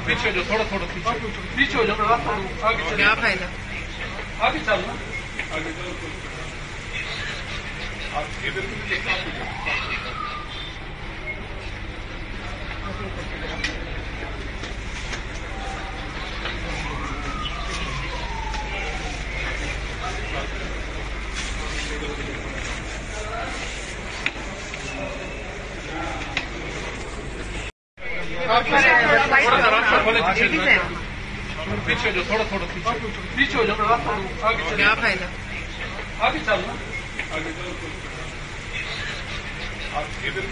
पीछे जो थोड़ा थोड़ा पीछे हो जाओ, आगे चलो। क्या फायदा? आगे चलो, आगे चलो। आप इधर पीछे जो थोड़ा थोड़ा पीछे हो जाओ, आगे चलो। क्या फायदा? आगे चलो, आगे चलो। आप इधर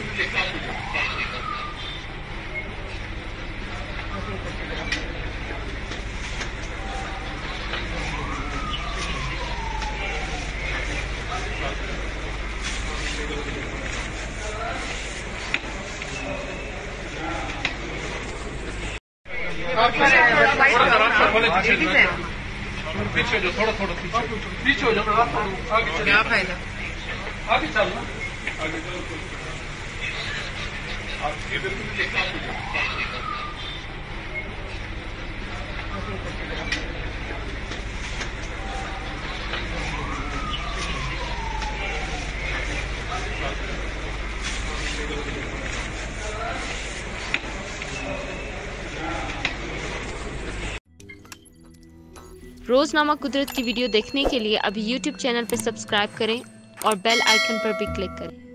पीछे जो थोड़ा थोड़ा पीछे हो जाओ, आगे चलो। क्या फायदा? आगे चलो, आगे चलो। आप इधर रोज़नामा कुदरत की वीडियो देखने के लिए अभी YouTube चैनल पर सब्सक्राइब करें और बेल आइकन पर भी क्लिक करें।